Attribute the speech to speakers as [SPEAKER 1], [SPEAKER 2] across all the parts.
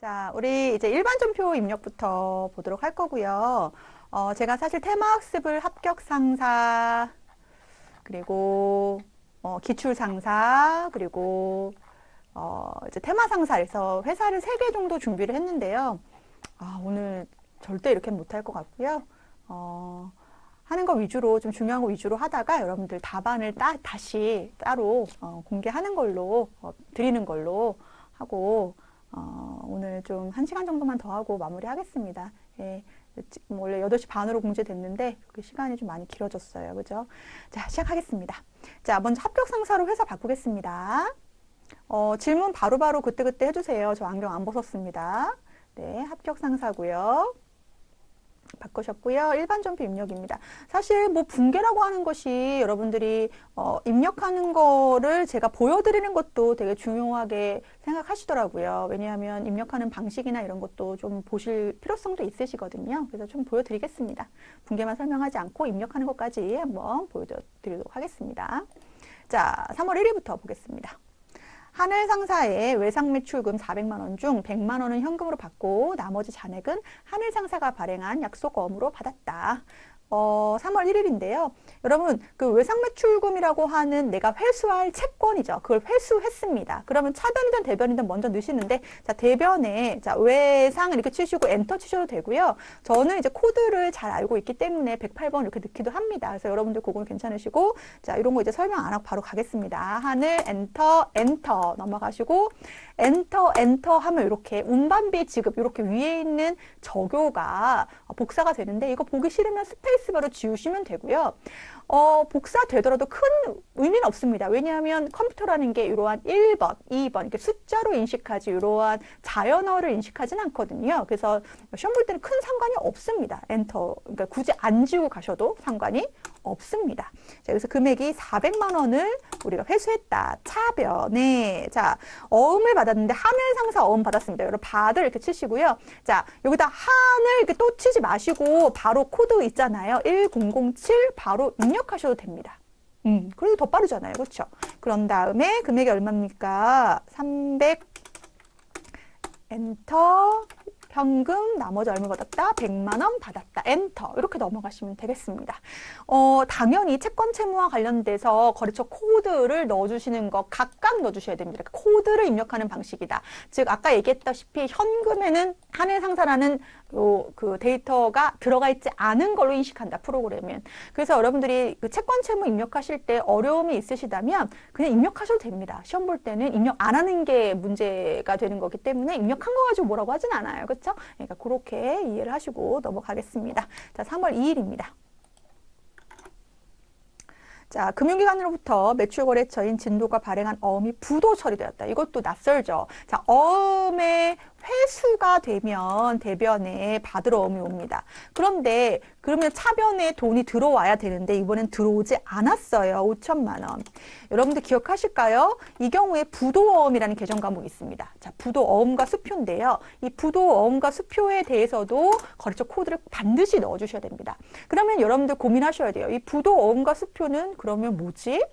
[SPEAKER 1] 자, 우리 이제 일반전표 입력부터 보도록 할 거고요. 제가 사실 테마학습을 합격상사, 그리고 기출상사, 그리고 이제 테마상사에서 회사를 3개 정도 준비를 했는데요. 오늘 절대 이렇게 못할 것 같고요. 하는 거 위주로, 좀 중요한 거 위주로 하다가 여러분들 답안을 다시 따로 공개하는 걸로, 드리는 걸로 하고, 오늘 좀 1시간 정도만 더 하고 마무리하겠습니다. 예, 원래 8시 반으로 공지됐는데 시간이 좀 많이 길어졌어요. 그죠? 자, 시작하겠습니다. 자, 먼저 합격 상사로 회사 바꾸겠습니다. 질문 바로바로 그때그때 해주세요. 저 안경 안 벗었습니다. 네, 합격 상사고요. 바꾸셨고요. 일반 전표 입력입니다. 사실 뭐 붕괴라고 하는 것이 여러분들이 입력하는 거를 제가 보여드리는 것도 되게 중요하게 생각하시더라고요. 왜냐하면 입력하는 방식이나 이런 것도 좀 보실 필요성도 있으시거든요. 그래서 좀 보여드리겠습니다. 붕괴만 설명하지 않고 입력하는 것까지 한번 보여드리도록 하겠습니다. 자, 3월 1일부터 보겠습니다. 하늘 상사의 외상 매출금 400만 원 중 100만 원은 현금으로 받고 나머지 잔액은 하늘 상사가 발행한 약속어음으로 받았다. 3월 1일인데요. 여러분, 그 외상 매출금이라고 하는 내가 회수할 채권이죠. 그걸 회수했습니다. 그러면 차변이든 대변이든 먼저 넣으시는데, 자, 대변에, 자, 외상 이렇게 치시고 엔터 치셔도 되고요. 저는 이제 코드를 잘 알고 있기 때문에 108번 이렇게 넣기도 합니다. 그래서 여러분들 그건 괜찮으시고, 자, 이런 거 이제 설명 안 하고 바로 가겠습니다. 하늘, 엔터 넘어가시고, 엔터 하면 이렇게 운반비 지급, 이렇게 위에 있는 저교가 복사가 되는데, 이거 보기 싫으면 스페이스바로 지우시면 되고요. 복사되더라도 큰 의미는 없습니다. 왜냐하면 컴퓨터라는 게 이러한 1번, 2번 이렇게 숫자로 인식하지 이러한 자연어를 인식하진 않거든요. 그래서 시험 볼 때는 큰 상관이 없습니다. 엔터, 그러니까 굳이 안 지우고 가셔도 상관이 없습니다. 자, 여기서 금액이 400만 원을 우리가 회수했다. 차변에, 자, 어음을 받았는데 하늘 상사 어음 받았습니다. 여러분 받을 이렇게 치시고요. 자, 여기다 하늘 이렇게 또 치지 마시고 바로 코드 있잖아요. 1007 바로 입력하셔도 됩니다. 그래도 더 빠르잖아요. 그렇죠? 그런 다음에 금액이 얼마입니까? 300 엔터 현금 나머지 얼마 받았다? 100만 원 받았다. 엔터. 이렇게 넘어가시면 되겠습니다. 당연히 채권 채무와 관련돼서 거래처 코드를 넣어주시는 거 각각 넣어주셔야 됩니다. 코드를 입력하는 방식이다. 즉 아까 얘기했다시피 현금에는 하늘 상사라는 그 데이터가 들어가 있지 않은 걸로 인식한다. 프로그램은. 그래서 여러분들이 그 채권 채무 입력하실 때 어려움이 있으시다면 그냥 입력하셔도 됩니다. 시험 볼 때는 입력 안 하는 게 문제가 되는 거기 때문에 입력한 거 가지고 뭐라고 하진 않아요. 그렇죠? 그러니까 그렇게 이해를 하시고 넘어가겠습니다. 자, 3월 2일입니다. 자, 금융기관으로부터 매출거래처인 진도가 발행한 어음이 부도 처리되었다. 이것도 낯설죠. 자, 어음의 회수가 되면 대변에 받으러 어음이 옵니다. 그런데 그러면 차변에 돈이 들어와야 되는데 이번엔 들어오지 않았어요. 5천만 원. 여러분들 기억하실까요? 이 경우에 부도어음이라는 개정 과목이 있습니다. 자, 부도어음과 수표인데요. 이 부도어음과 수표에 대해서도 거래처 코드를 반드시 넣어주셔야 됩니다. 그러면 여러분들 고민하셔야 돼요. 이 부도어음과 수표는 그러면 뭐지?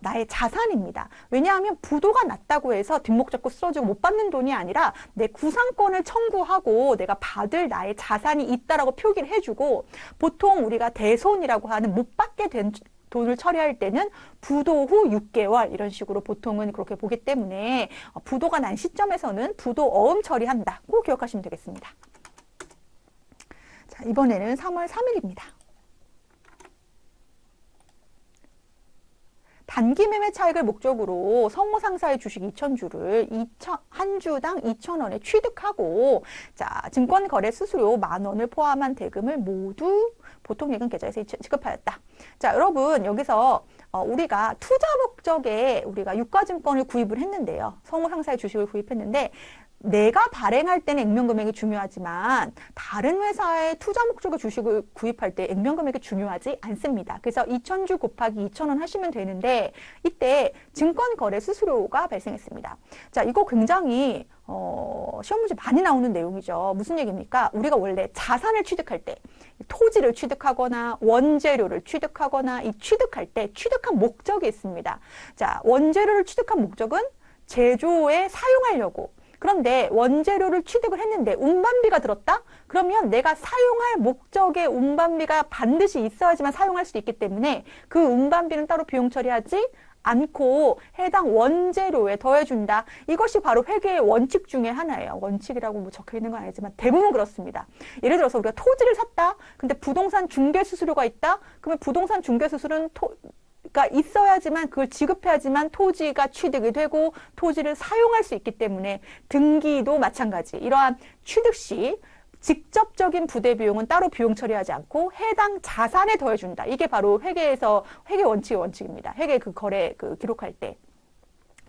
[SPEAKER 1] 나의 자산입니다. 왜냐하면 부도가 났다고 해서 뒷목 잡고 쓰러지고 못 받는 돈이 아니라 내 구상권을 청구하고 내가 받을 나의 자산이 있다라고 표기를 해주고 보통 우리가 대손이라고 하는 못 받게 된 돈을 처리할 때는 부도 후 6개월 이런 식으로 보통은 그렇게 보기 때문에 부도가 난 시점에서는 부도 어음 처리한다. 꼭 기억하시면 되겠습니다. 자, 이번에는 3월 3일입니다. 단기 매매 차익을 목적으로 성우 상사의 주식 2,000주를 한 주당 2,000원에 취득하고 자, 증권거래 수수료 10,000원을 포함한 대금을 모두 보통예금 계좌에서 지급하였다. 자, 여러분 여기서 우리가 투자 목적에 우리가 유가증권을 구입을 했는데요. 성우 상사의 주식을 구입했는데 내가 발행할 때는 액면금액이 중요하지만 다른 회사의 투자 목적의 주식을 구입할 때 액면금액이 중요하지 않습니다. 그래서 2,000주 곱하기 2,000원 하시면 되는데 이때 증권거래 수수료가 발생했습니다. 자, 이거 굉장히 시험 문제 많이 나오는 내용이죠. 무슨 얘기입니까? 우리가 원래 자산을 취득할 때 토지를 취득하거나 원재료를 취득하거나 이 취득할 때 취득한 목적이 있습니다. 자, 원재료를 취득한 목적은 제조에 사용하려고 그런데 원재료를 취득을 했는데 운반비가 들었다? 그러면 내가 사용할 목적의 운반비가 반드시 있어야지만 사용할 수 있기 때문에 그 운반비는 따로 비용 처리하지 않고 해당 원재료에 더해준다. 이것이 바로 회계의 원칙 중에 하나예요. 원칙이라고 뭐 적혀 있는 건 아니지만 대부분 그렇습니다. 예를 들어서 우리가 토지를 샀다. 근데 부동산 중개 수수료가 있다. 그러면 부동산 중개 수수료는 가 있어야지만 그걸 지급해야지만 토지가 취득이 되고 토지를 사용할 수 있기 때문에 등기도 마찬가지. 이러한 취득 시 직접적인 부대 비용은 따로 비용 처리하지 않고 해당 자산에 더해준다. 이게 바로 회계 원칙의 원칙입니다. 회계 그 거래 그 기록할 때.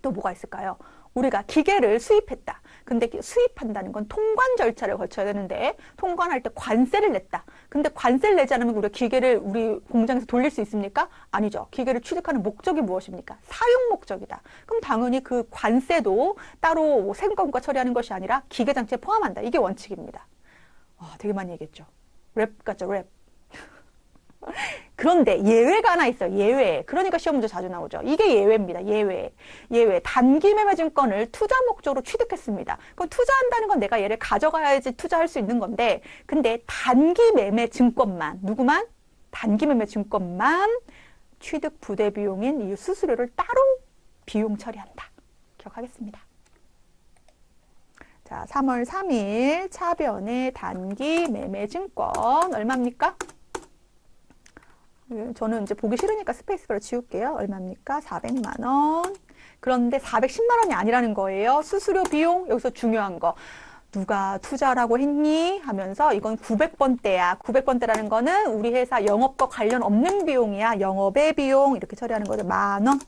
[SPEAKER 1] 또 뭐가 있을까요? 우리가 기계를 수입했다. 근데 수입한다는 건 통관 절차를 거쳐야 되는데 통관할 때 관세를 냈다. 근데 관세를 내지 않으면 우리가 기계를 우리 공장에서 돌릴 수 있습니까? 아니죠. 기계를 취득하는 목적이 무엇입니까? 사용 목적이다. 그럼 당연히 그 관세도 따로 뭐 세금과 처리하는 것이 아니라 기계 장치에 포함한다. 이게 원칙입니다. 되게 많이 얘기했죠. 랩 같죠, 랩. 그런데 예외가 하나 있어요. 예외. 그러니까 시험 문제 자주 나오죠. 이게 예외입니다. 예외. 단기 매매 증권을 투자 목적으로 취득했습니다. 그럼 투자한다는 건 내가 얘를 가져가야지 투자할 수 있는 건데, 근데 단기 매매 증권만, 누구만? 단기 매매 증권만 취득 부대 비용인 이 수수료를 따로 비용 처리한다. 기억하겠습니다. 자, 3월 3일 차변의 단기 매매 증권 얼마입니까? 저는 이제 보기 싫으니까 스페이스바로 지울게요. 얼마입니까? 400만 원. 그런데 410만 원이 아니라는 거예요. 수수료 비용, 여기서 중요한 거. 누가 투자라고 했니? 하면서 이건 900번대야. 900번대라는 거는 우리 회사 영업과 관련 없는 비용이야. 영업의 비용 이렇게 처리하는 거죠. 만 원.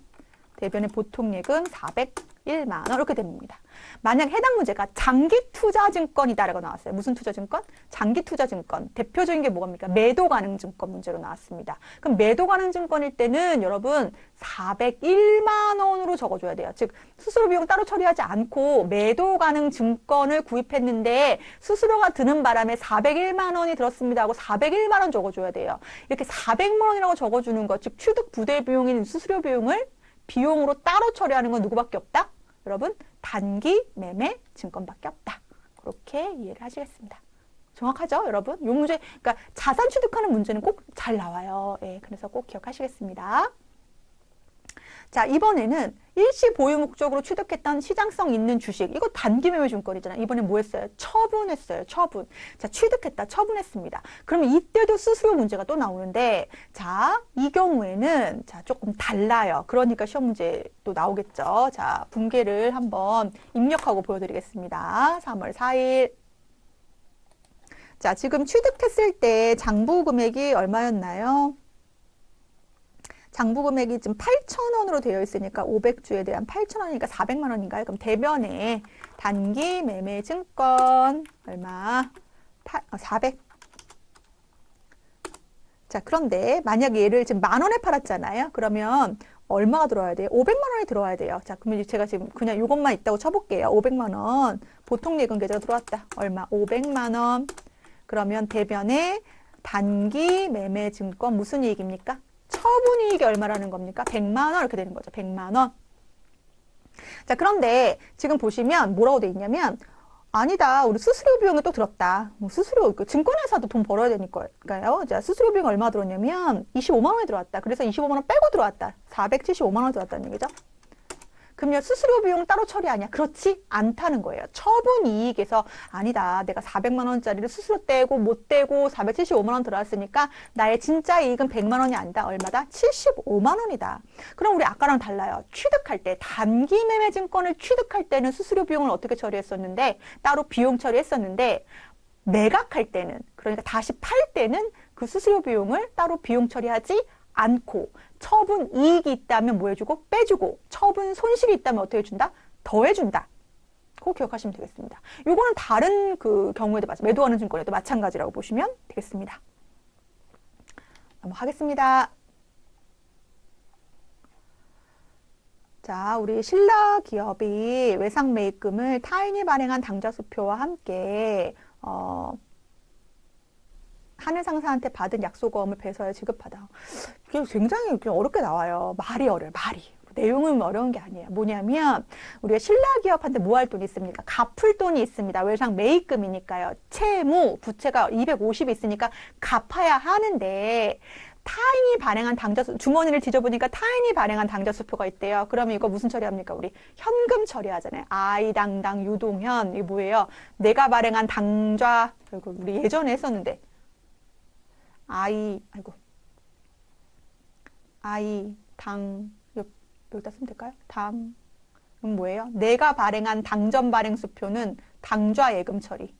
[SPEAKER 1] 대변의 보통 예금 401만 원 이렇게 됩니다. 만약 해당 문제가 장기투자증권이다라고 나왔어요. 무슨 투자증권? 장기투자증권. 대표적인 게 뭐입니까? 매도가능증권 문제로 나왔습니다. 그럼 매도가능증권일 때는 여러분 401만 원으로 적어줘야 돼요. 즉 수수료 비용 따로 처리하지 않고 매도가능증권을 구입했는데 수수료가 드는 바람에 401만 원이 들었습니다 하고 401만 원 적어줘야 돼요. 이렇게 400만 원이라고 적어주는 것, 즉 취득 부대 비용인 수수료 비용을 비용으로 따로 처리하는 건 누구밖에 없다? 여러분, 단기 매매 증권밖에 없다. 그렇게 이해를 하시겠습니다. 정확하죠, 여러분? 이 문제, 그러니까 자산 취득하는 문제는 꼭 잘 나와요. 예, 그래서 꼭 기억하시겠습니다. 자, 이번에는 일시 보유 목적으로 취득했던 시장성 있는 주식. 이거 단기 매매 증권이잖아요. 이번에 뭐 했어요? 처분했어요. 처분. 자, 취득했다. 처분했습니다. 그러면 이때도 수수료 문제가 또 나오는데, 자, 이 경우에는, 자, 조금 달라요. 그러니까 시험 문제 또 나오겠죠. 자, 분계를 한번 입력하고 보여드리겠습니다. 3월 4일. 자, 지금 취득했을 때 장부 금액이 얼마였나요? 장부 금액이 지금 8,000원으로 되어 있으니까 500주에 대한 8,000원이니까 400만 원인가요? 그럼 대변에 단기 매매 증권 얼마? 400. 자, 그런데 만약에 얘를 지금 만 원에 팔았잖아요. 그러면 얼마가 들어와야 돼요? 500만 원이 들어와야 돼요. 자, 그러면 제가 지금 그냥 이것만 있다고 쳐볼게요. 500만 원. 보통 예금 계좌가 들어왔다. 얼마? 500만 원. 그러면 대변에 단기 매매 증권 무슨 이익입니까? 처분이익이 얼마라는 겁니까? 100만 원 이렇게 되는 거죠. 100만 원. 자, 그런데 지금 보시면 뭐라고 돼 있냐면 아니다. 우리 수수료 비용이 또 들었다. 뭐 수수료, 증권회사도 돈 벌어야 되니까요. 자, 수수료 비용 얼마 들었냐면 25만 원이 들어왔다. 그래서 25만 원 빼고 들어왔다. 475만 원 들어왔다는 얘기죠. 그러면 수수료 비용 따로 처리하냐? 그렇지 않다는 거예요. 처분 이익에서 아니다. 내가 400만 원짜리를 수수료 떼고 못 떼고 475만 원 들어왔으니까 나의 진짜 이익은 100만 원이 아니다. 얼마다? 75만 원이다. 그럼 우리 아까랑 달라요. 취득할 때 단기 매매 증권을 취득할 때는 수수료 비용을 어떻게 처리했었는데 따로 비용 처리했었는데 매각할 때는 그러니까 다시 팔 때는 그 수수료 비용을 따로 비용 처리하지 않고 처분 이익이 있다면 뭐 해주고 빼주고 처분 손실이 있다면 어떻게 해준다? 더해준다. 그거 기억하시면 되겠습니다. 요거는 다른 그 경우에도 매도하는 증권에도 마찬가지라고 보시면 되겠습니다. 넘어가겠습니다. 자, 우리 신라 기업이 외상 매입금을 타인이 발행한 당좌 수표와 함께 하늘 상사한테 받은 약소거금을 배서해 지급하다. 이게 굉장히 어렵게 나와요. 말이 어려요. 말이. 내용은 어려운 게 아니에요. 뭐냐면 우리가 신라기업한테 뭐 할 돈이 있습니까? 갚을 돈이 있습니다. 외상 매입금이니까요. 채무, 부채가 250이 있으니까 갚아야 하는데 타인이 발행한 당좌수, 주머니를 뒤져보니까 타인이 발행한 당좌수표가 있대요. 그러면 이거 무슨 처리합니까? 우리 현금 처리하잖아요. 아이당당 유동현. 이게 뭐예요? 내가 발행한 당좌, 이거 우리 예전에 했었는데. 아이고. 여기다 쓰면 될까요? 뭐예요? 내가 발행한 당전 발행 수표는 당좌 예금 처리.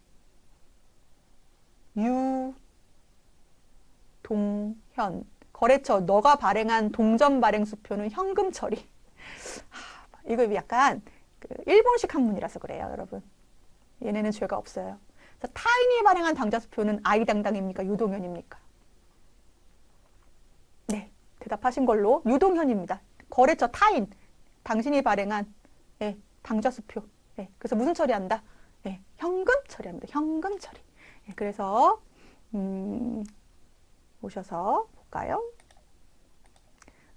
[SPEAKER 1] 동현 거래처 너가 발행한 동전 발행 수표는 현금 처리. 이거 약간 일본식 한문이라서 그래요, 여러분. 얘네는 죄가 없어요. 타인이 발행한 당좌 수표는 아이당당입니까? 유동현입니까? 네, 대답하신 걸로 유동현입니다. 거래처 타인, 당신이 발행한 당좌 수표. 그래서 무슨 처리한다? 현금 처리합니다. 현금 처리. 그래서 오셔서 볼까요?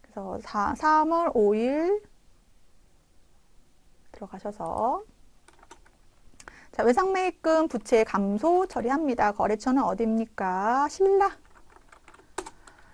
[SPEAKER 1] 그래서 3월 5일 들어가셔서 자, 외상매입금 부채 감소 처리합니다. 거래처는 어디입니까?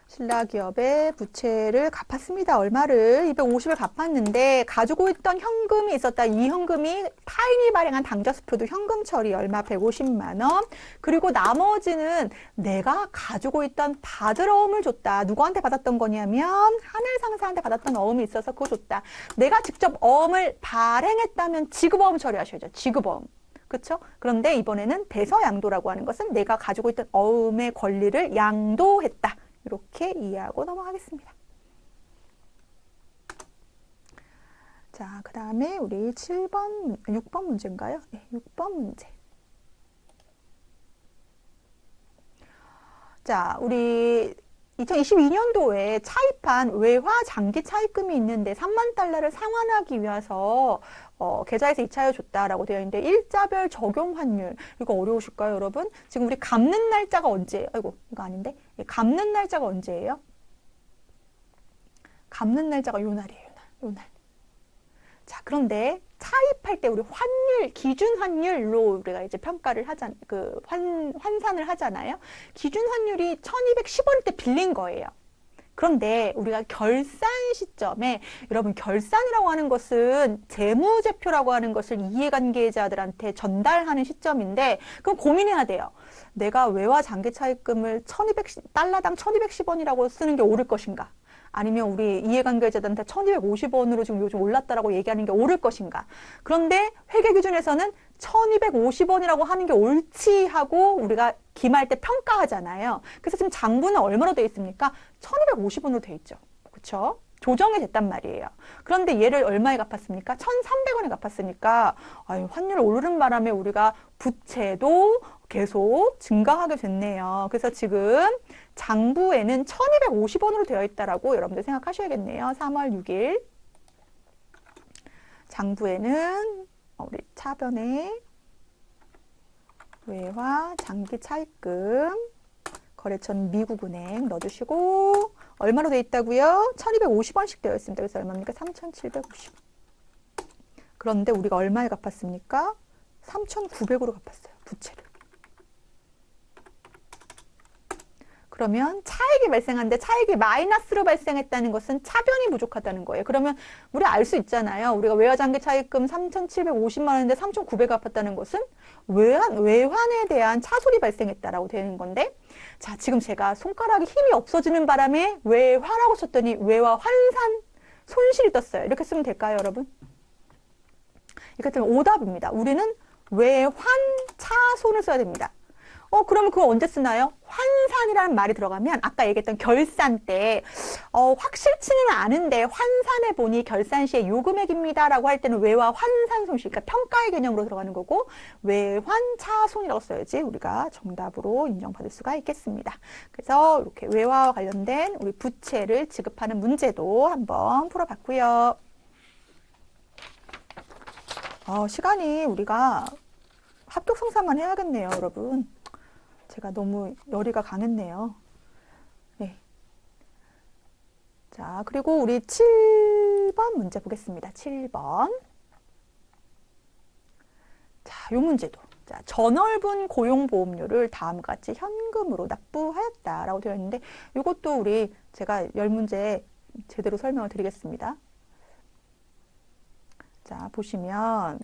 [SPEAKER 1] 신라기업의 부채를 갚았습니다. 얼마를? 250을 갚았는데 가지고 있던 현금이 있었다. 이 현금이 타인이 발행한 당좌수표도 현금 처리 얼마? 150만 원. 그리고 나머지는 내가 가지고 있던 받을 어음을 줬다. 누구한테 받았던 거냐면 하늘상사한테 받았던 어음이 있어서 그거 줬다. 내가 직접 어음을 발행했다면 지급어음 처리하셔야죠. 지급어음. 그렇죠? 그런데 이번에는 대서양도라고 하는 것은 내가 가지고 있던 어음의 권리를 양도했다. 이렇게 이해하고 넘어가겠습니다. 자, 그 다음에 우리 6번 문제인가요? 네, 6번 문제. 자, 우리 2022년도에 차입한 외화 장기 차입금이 있는데 3만 달러를 상환하기 위해서 계좌에서 이차해 줬다라고 되어 있는데 일자별 적용 환율 이거 어려우실까요, 여러분? 지금 우리 갚는 날짜가 언제예요? 아이고, 이거 아닌데? 갚는 날짜가 언제예요? 갚는 날짜가 요 날이에요, 요 날. 자, 그런데 차입할 때 우리 환율, 기준 환율로 우리가 이제 평가를 하잖아요. 환산을 하잖아요. 기준 환율이 1210원일 때 빌린 거예요. 그런데 우리가 결산 시점에 여러분 결산이라고 하는 것은 재무제표라고 하는 것을 이해관계자들한테 전달하는 시점인데 그럼 고민해야 돼요. 내가 외화 장기 차입금을 달러당 1210원이라고 쓰는 게 옳을 것인가? 아니면 우리 이해관계자들한테 1250원으로 지금 요즘 올랐다라고 얘기하는 게 옳을 것인가? 그런데 회계 기준에서는 1250원이라고 하는 게 옳지 하고 우리가 기말 때 평가하잖아요. 그래서 지금 장부는 얼마로 되어 있습니까? 1250원으로 되어 있죠. 그렇죠? 조정이 됐단 말이에요. 그런데 얘를 얼마에 갚았습니까? 1300원에 갚았으니까 환율 오르는 바람에 우리가 부채도 계속 증가하게 됐네요. 그래서 지금 장부에는 1250원으로 되어 있다라고 여러분들 생각하셔야겠네요. 3월 6일 장부에는 우리 차변에 외화 장기 차입금 거래처는 미국은행 넣어주시고 얼마로 되어 있다고요? 1250원씩 되어 있습니다. 그래서 얼마입니까? 3750. 그런데 우리가 얼마에 갚았습니까? 3900으로 갚았어요. 부채를. 그러면 차익이 발생하는데 차익이 마이너스로 발생했다는 것은 차변이 부족하다는 거예요. 그러면 우리 알 수 있잖아요. 우리가 외화장기 차입금 3,750만 원인데 3,900 갚았다는 것은 외환에 대한 차손이 발생했다라고 되는 건데 자, 지금 제가 손가락에 힘이 없어지는 바람에 외화라고 쳤더니 외화 환산 손실이 떴어요. 이렇게 쓰면 될까요, 여러분? 이렇게 되면 오답입니다. 우리는 외환 차손을 써야 됩니다. 그러면 그거 언제 쓰나요? 환산이라는 말이 들어가면 아까 얘기했던 결산 때 확실치는 않은데 환산해 보니 결산 시의 요금액입니다 라고 할 때는 외화 환산 손실, 그러니까 평가의 개념으로 들어가는 거고 외환 차손이라고 써야지 우리가 정답으로 인정받을 수가 있겠습니다. 그래서 이렇게 외화와 관련된 우리 부채를 지급하는 문제도 한번 풀어봤고요. 시간이 우리가 합격성사만 해야겠네요, 여러분. 제가 너무 열의가 강했네요. 네. 자, 그리고 우리 7 7번 문제 보겠습니다. 7번. 자, 요 문제도. 자, 저넓은 고용보험료를 다음과 같이 현금으로 납부하였다라고 되어 있는데 이것도 우리 제가 10문제 제대로 설명을 드리겠습니다. 자, 보시면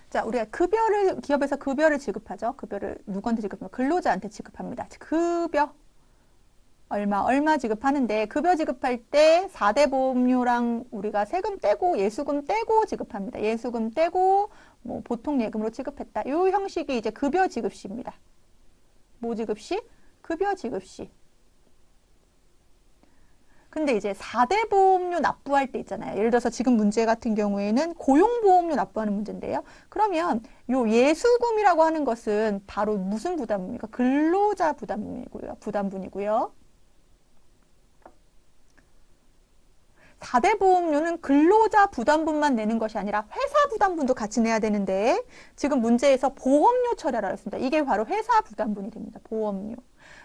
[SPEAKER 1] 자, 우리가 급여를 기업에서 급여를 지급하죠. 급여를 누구한테 지급하면 근로자한테 지급합니다. 급여 얼마 지급하는데 급여 지급할 때 4대 보험료랑 우리가 세금 떼고 예수금 떼고 지급합니다. 예수금 떼고 뭐 보통 예금으로 지급했다. 이 형식이 이제 급여 지급시입니다. 뭐 지급시? 급여 지급시. 근데 이제 4대 보험료 납부할 때 있잖아요. 예를 들어서 지금 문제 같은 경우에는 고용보험료 납부하는 문제인데요. 그러면 요 예수금이라고 하는 것은 바로 무슨 부담입니까? 근로자 부담분이고요. 4대 보험료는 근로자 부담분만 내는 것이 아니라 회사 부담분도 같이 내야 되는데 지금 문제에서 보험료 처리하라고 했습니다. 이게 바로 회사 부담분이 됩니다. 보험료.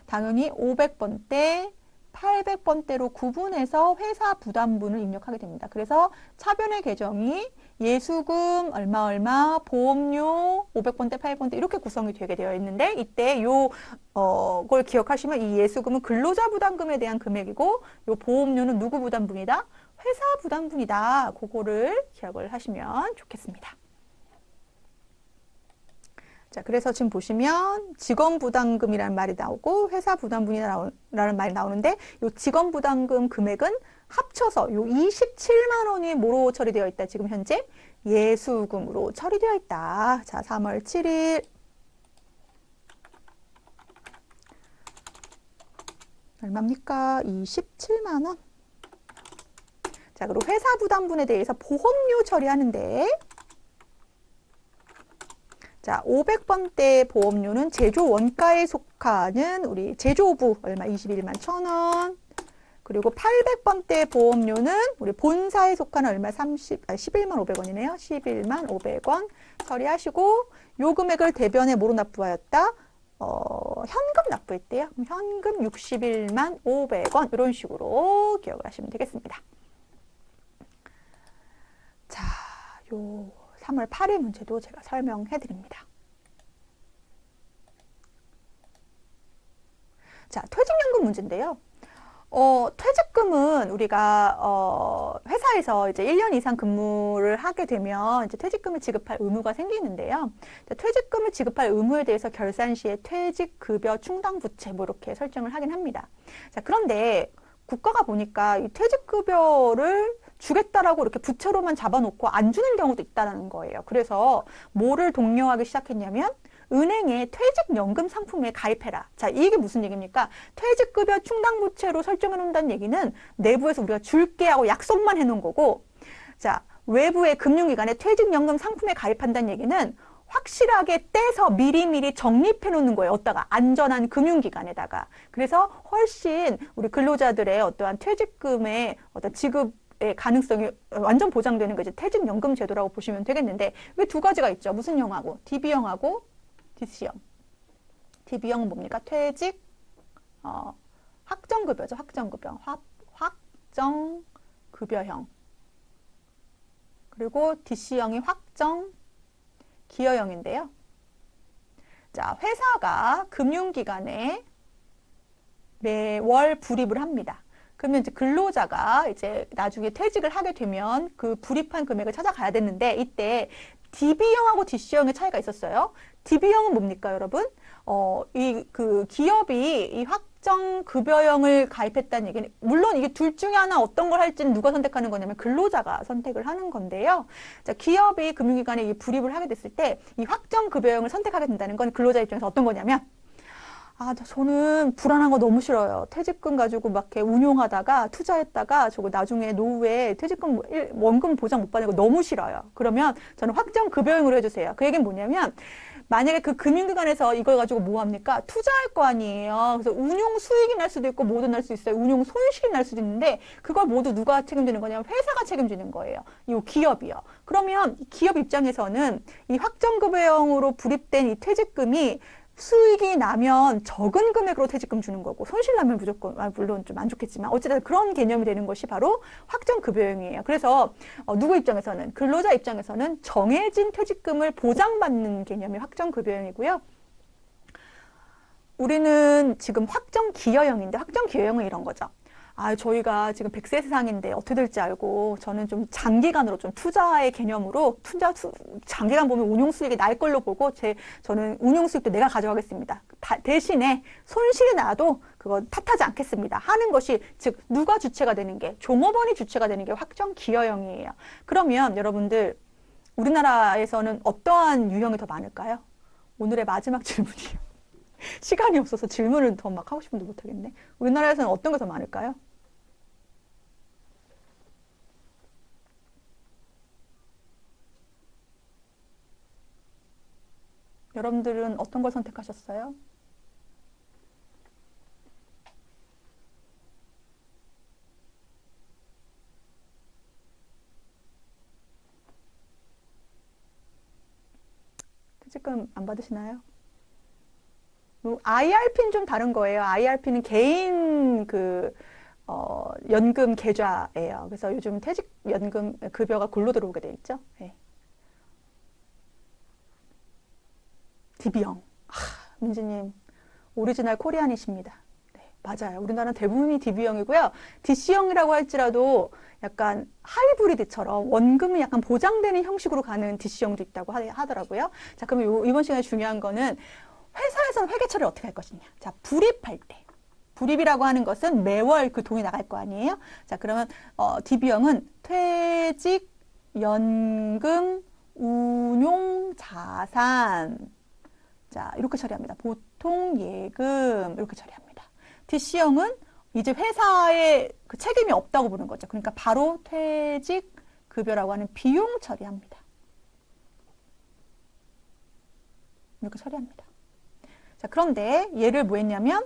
[SPEAKER 1] 당연히 500번대, 800번대로 구분해서 회사 부담분을 입력하게 됩니다. 그래서 차변의 계정이 예수금 얼마, 보험료 500번대, 800번대 이렇게 구성이 되게 되어 있는데 이때 걸 기억하시면 이 예수금은 근로자 부담금에 대한 금액이고 요 보험료는 누구 부담분이다? 회사 부담분이다. 그거를 기억을 하시면 좋겠습니다. 자, 그래서 지금 보시면 직원부담금이라는 말이 나오고 회사 부담분이라는 말이 나오는데 이 직원부담금 금액은 합쳐서 요 27만 원이 뭐로 처리되어 있다? 지금 현재 예수금으로 처리되어 있다. 자, 3월 7일 얼마입니까? 27만 원. 자, 그리고 회사 부담분에 대해서 보험료 처리하는데 자, 500번대 보험료는 제조 원가에 속하는 우리 제조부 얼마 21만 1,000원. 그리고 800번대 보험료는 우리 본사에 속하는 얼마 11만 500원이네요. 11만 500원 처리하시고 요 금액을 대변에 뭐로 납부하였다? 현금 납부했대요. 현금 61만 500원 이런 식으로 기억을 하시면 되겠습니다. 자, 요 3월 8일 문제도 제가 설명해 드립니다. 자, 퇴직연금 문제인데요. 퇴직금은 우리가 회사에서 이제 1년 이상 근무를 하게 되면 이제 퇴직금을 지급할 의무가 생기는데요. 퇴직금을 지급할 의무에 대해서 결산 시에 퇴직급여 충당부채 뭐 이렇게 설정을 하긴 합니다. 자, 그런데 국가가 보니까 이 퇴직급여를 주겠다라고 이렇게 부채로만 잡아놓고 안 주는 경우도 있다는 거예요. 그래서 뭐를 독려하기 시작했냐면 은행에 퇴직연금 상품에 가입해라. 자, 이게 무슨 얘기입니까? 퇴직급여 충당부채로 설정해 놓는다는 얘기는 내부에서 우리가 줄게 하고 약속만 해놓은 거고, 자, 외부의 금융기관에 퇴직연금 상품에 가입한다는 얘기는 확실하게 떼서 미리미리 적립해 놓는 거예요. 어디다가 안전한 금융기관에다가. 그래서 훨씬 우리 근로자들의 어떠한 퇴직금의 어떤 지급의 가능성이 완전 보장되는 게 이제 퇴직연금 제도라고 보시면 되겠는데 왜 두 가지가 있죠? 무슨 형하고? DB형하고 DC형. DB형은 뭡니까? 퇴직 확정급여죠. 확정급여. 확정급여형. 그리고 DC형이 확정 기여형인데요. 자, 회사가 금융기관에 매월 불입을 합니다. 그러면 이제 근로자가 이제 나중에 퇴직을 하게 되면 그 불입한 금액을 찾아가야 되는데 이때 DB형하고 DC형의 차이가 있었어요. DB형은 뭡니까, 여러분? 그 기업이 이 확정급여형을 가입했다는 얘기는 물론 이게 둘 중에 하나 어떤 걸 할지는 누가 선택하는 거냐면 근로자가 선택을 하는 건데요. 자, 기업이 금융기관에 이 불입을 하게 됐을 때 이 확정급여형을 선택하게 된다는 건 근로자 입장에서 어떤 거냐면 저는 불안한 거 너무 싫어요. 퇴직금 가지고 막 이렇게 운용하다가 투자했다가 저거 나중에 노후에 퇴직금 원금 보장 못 받는 거 너무 싫어요. 그러면 저는 확정급여형으로 해주세요. 그 얘기는 뭐냐면 만약에 그 금융기관에서 이걸 가지고 뭐 합니까? 투자할 거 아니에요. 그래서 운용 수익이 날 수도 있고 뭐든 날 수 있어요. 운용 손실이 날 수도 있는데 그걸 모두 누가 책임지는 거냐면 회사가 책임지는 거예요. 이 기업이요. 그러면 기업 입장에서는 이 확정급여형으로 불입된 이 퇴직금이 수익이 나면 적은 금액으로 퇴직금 주는 거고 손실 나면 무조건 물론 좀 안 좋겠지만 어쨌든 그런 개념이 되는 것이 바로 확정급여형이에요. 그래서 누구 입장에서는 근로자 입장에서는 정해진 퇴직금을 보장받는 개념이 확정급여형이고요. 우리는 지금 확정기여형인데 확정기여형은 이런 거죠. 저희가 지금 100세 세상인데 어떻게 될지 알고 저는 좀 장기간으로 좀 투자의 개념으로 장기간 보면 운용수익이 날 걸로 보고 저는 운용수익도 내가 가져가겠습니다. 대신에 손실이 나도 그거 탓하지 않겠습니다. 하는 것이 즉 누가 주체가 되는 게 종업원이 주체가 되는 게 확정기여형이에요. 그러면 여러분들 우리나라에서는 어떠한 유형이 더 많을까요? 오늘의 마지막 질문이에요. 시간이 없어서 질문을 더 막 하고 싶은데 못하겠네. 우리나라에서는 어떤 게 더 많을까요? 여러분들은 어떤 걸 선택하셨어요? 퇴직금 안 받으시나요? IRP는 좀 다른 거예요. IRP는 개인 연금 계좌예요. 그래서 요즘 퇴직연금 급여가 골로 들어오게 돼 있죠. 네. DB형. 민지님, 오리지널 코리안이십니다. 네, 맞아요. 우리나라는 대부분이 DB형이고요. DC형이라고 할지라도 약간 하이브리드처럼 원금이 약간 보장되는 형식으로 가는 DC형도 있다고 하더라고요. 자, 그러면 이번 시간에 중요한 거는 회사에서는 회계 처리를 어떻게 할 것이냐. 자, 불입할 때. 불입이라고 하는 것은 매월 그 돈이 나갈 거 아니에요? 자, 그러면 DB형은 퇴직, 연금, 운용, 자산. 자, 이렇게 처리합니다. 보통, 예금 이렇게 처리합니다. DC형은 이제 회사에 그 책임이 없다고 보는 거죠. 그러니까 바로 퇴직, 급여라고 하는 비용 처리합니다. 이렇게 처리합니다. 자, 그런데 얘를 뭐 했냐면,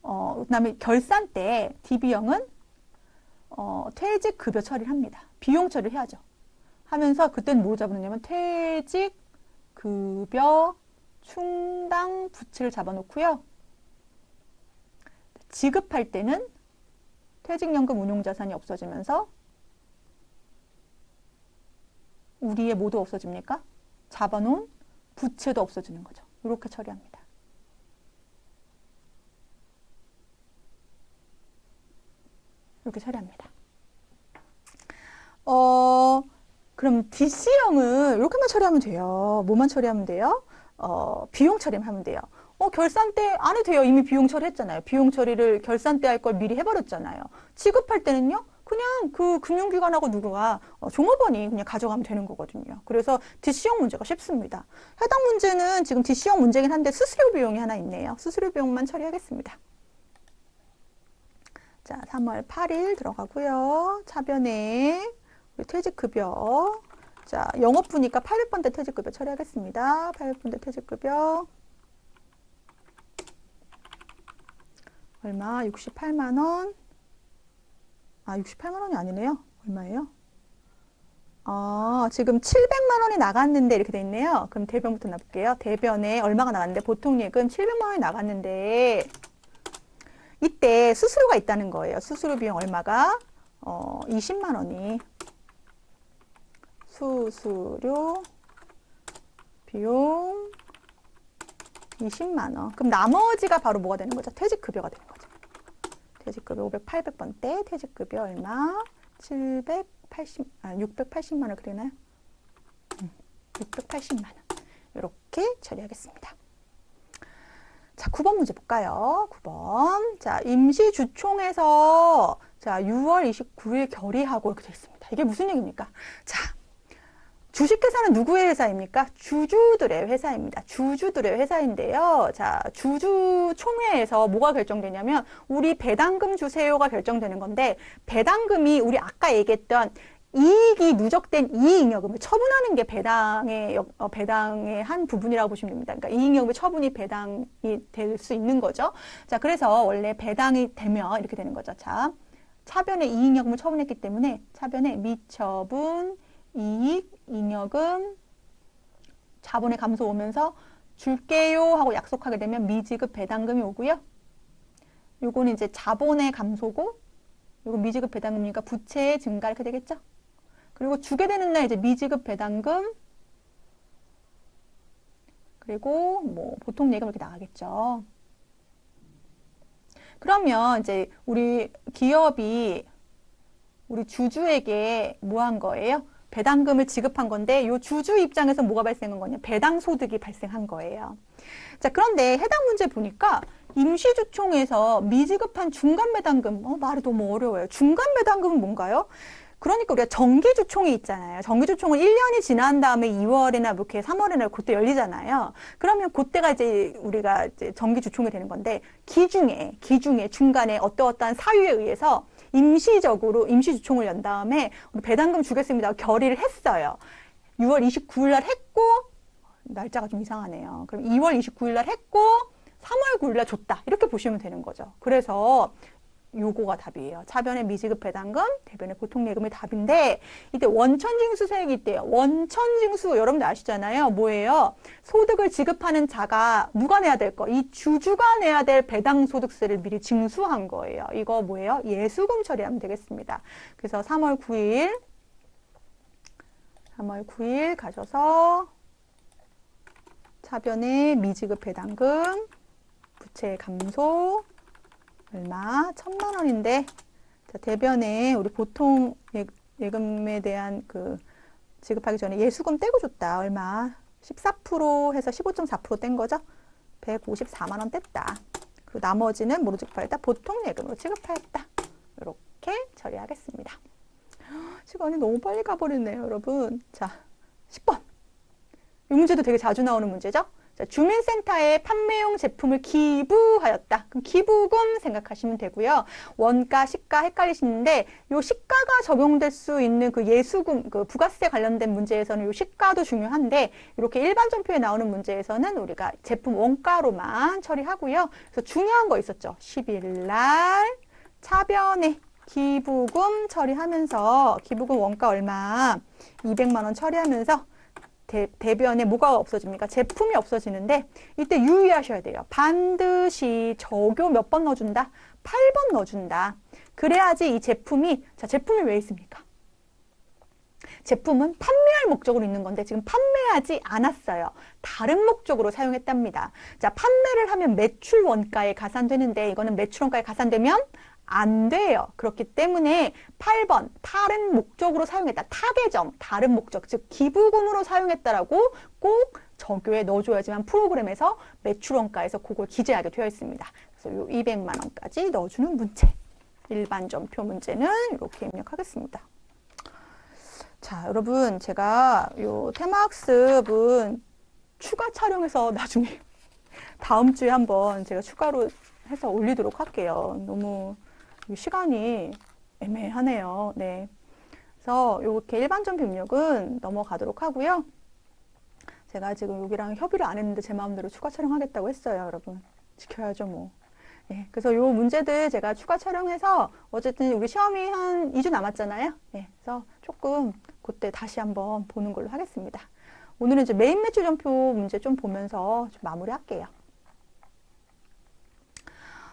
[SPEAKER 1] 그다음에 결산 때 DB형은 퇴직 급여 처리를 합니다. 비용 처리를 해야죠. 하면서 그때는 뭐 잡아놓냐면 퇴직 급여 충당 부채를 잡아놓고요. 지급할 때는 퇴직연금 운용자산이 없어지면서 우리의 모두 없어집니까? 잡아놓은 부채도 없어지는 거죠. 이렇게 처리합니다. 이렇게 처리합니다. 그럼 DC형은 이렇게만 처리하면 돼요. 뭐만 처리하면 돼요? 비용 처리하면 돼요. 결산 때 안 해도 돼요. 이미 비용 처리했잖아요. 비용 처리를 결산 때 할 걸 미리 해버렸잖아요. 지급할 때는요, 그냥 그 금융기관하고 누구가 종업원이 그냥 가져가면 되는 거거든요. 그래서 DC형 문제가 쉽습니다. 해당 문제는 지금 DC형 문제긴 한데 수수료 비용이 하나 있네요. 수수료 비용만 처리하겠습니다. 자, 3월 8일 들어가고요. 차변에 퇴직급여. 자, 영업부니까 800번대 퇴직급여 처리하겠습니다. 800번대 퇴직급여. 얼마? 68만 원. 68만 원이 아니네요. 얼마예요? 지금 700만 원이 나갔는데 이렇게 돼 있네요. 그럼 대변부터 놔볼게요. 대변에 얼마가 나갔는데 보통 예금 700만 원이 나갔는데 이때 수수료가 있다는 거예요. 수수료 비용 얼마가? 20만 원이 수수료 비용 20만 원. 그럼 나머지가 바로 뭐가 되는 거죠? 퇴직급여가 되는 거죠. 퇴직급여 800번대 퇴직급여 얼마? 680만 원 그러나요? 680만 원. 이렇게 처리하겠습니다. 자, 9번 문제 볼까요? 9번. 자, 임시주총에서 자, 6월 29일 결의하고 이렇게 되어 있습니다. 이게 무슨 얘기입니까? 자, 주식회사는 누구의 회사입니까? 주주들의 회사입니다. 주주들의 회사인데요. 자, 주주총회에서 뭐가 결정되냐면 우리 배당금 주세요가 결정되는 건데 배당금이 우리 아까 얘기했던 이익이 누적된 이익잉여금을 처분하는 게 배당의 한 부분이라고 보시면 됩니다. 그러니까 이익잉여금의 처분이 배당이 될 수 있는 거죠. 자, 그래서 원래 배당이 되면 이렇게 되는 거죠. 자, 차변에 이익잉여금을 처분했기 때문에 차변에 미처분 이익잉여금 자본의 감소 오면서 줄게요 하고 약속하게 되면 미지급 배당금이 오고요. 요거는 이제 자본의 감소고, 요거 미지급 배당금이니까 부채의 증가 이렇게 되겠죠. 그리고 주게 되는 날 이제 미지급 배당금, 그리고 뭐 보통 예금 이렇게 나가겠죠. 그러면 이제 우리 기업이 우리 주주에게 뭐 한 거예요? 배당금을 지급한 건데 요 주주 입장에서 뭐가 발생한 거냐? 배당 소득이 발생한 거예요. 자, 그런데 해당 문제 보니까 임시주총에서 미지급한 중간 배당금, 말이 너무 어려워요. 중간 배당금은 뭔가요? 그러니까 우리가 정기주총이 있잖아요. 정기주총은 1년이 지난 다음에 2월이나 뭐 이렇게 3월이나 그때 열리잖아요. 그러면 그때가 이제 우리가 이제 정기주총이 되는 건데, 기중에 중간에 어떠어떠한 사유에 의해서 임시적으로 임시주총을 연 다음에 우리 배당금 주겠습니다. 결의를 했어요. 6월 29일 날 했고, 날짜가 좀 이상하네요. 그럼 2월 29일 날 했고 3월 9일 날 줬다. 이렇게 보시면 되는 거죠. 그래서 요거가 답이에요. 차변의 미지급 배당금, 대변의 보통 예금이 답인데, 이때 원천징수세액이 있대요. 원천징수 여러분들 아시잖아요. 뭐예요? 소득을 지급하는 자가 누가 내야 될 거? 이 주주가 내야 될 배당소득세를 미리 징수한 거예요. 이거 뭐예요? 예수금 처리하면 되겠습니다. 그래서 3월 9일 가셔서 차변의 미지급 배당금, 부채 감소, 얼마? 1,000만 원인데, 자, 대변에 우리 보통 예금에 대한 지급하기 전에 예수금 떼고 줬다. 얼마? 14% 해서 15.4% 뗀 거죠? 154만 원 뗐다. 그리고 나머지는 뭐로 지급하였다? 보통 예금으로 지급하였다. 이렇게 처리하겠습니다. 시간이 너무 빨리 가버리네요, 여러분. 자, 10번. 이 문제도 되게 자주 나오는 문제죠? 자, 주민센터에 판매용 제품을 기부하였다. 그럼 기부금 생각하시면 되고요. 원가, 시가 헷갈리시는데 요 시가가 적용될 수 있는 그 예수금, 그 부가세 관련된 문제에서는 요 시가도 중요한데 이렇게 일반 전표에 나오는 문제에서는 우리가 제품 원가로만 처리하고요. 그래서 중요한 거 있었죠. 10일 날 차변에 기부금 처리하면서 기부금 원가 얼마 200만 원 처리하면서 대변에 뭐가 없어집니까? 제품이 없어지는데 이때 유의하셔야 돼요. 반드시 적요 몇 번 넣어준다? 8번 넣어준다. 그래야지 이 제품이, 자, 제품이 왜 있습니까? 제품은 판매할 목적으로 있는 건데 지금 판매하지 않았어요. 다른 목적으로 사용했답니다. 자, 판매를 하면 매출 원가에 가산되는데 이거는 매출 원가에 가산되면 안 돼요. 그렇기 때문에 8번 다른 목적으로 사용했다. 타계정 다른 목적 즉 기부금으로 사용했다라고 꼭 적요에 넣어줘야지만 프로그램에서 매출원가에서 그걸 기재하게 되어 있습니다. 그래서 요 200만 원까지 넣어주는 문제. 일반 전표 문제는 이렇게 입력하겠습니다. 자, 여러분 제가 요 테마학습은 추가 촬영해서 나중에 다음 주에 한번 제가 추가로 해서 올리도록 할게요. 너무 시간이 애매하네요. 네. 그래서 이렇게 일반 전표 입력은 넘어가도록 하고요. 제가 지금 여기랑 협의를 안 했는데 제 마음대로 추가 촬영하겠다고 했어요. 여러분. 지켜야죠, 뭐. 네. 그래서 요 문제들 제가 추가 촬영해서 어쨌든 우리 시험이 한 2주 남았잖아요. 네. 그래서 조금 그때 다시 한번 보는 걸로 하겠습니다. 오늘은 이제 메인 매출 전표 문제 좀 보면서 좀 마무리할게요.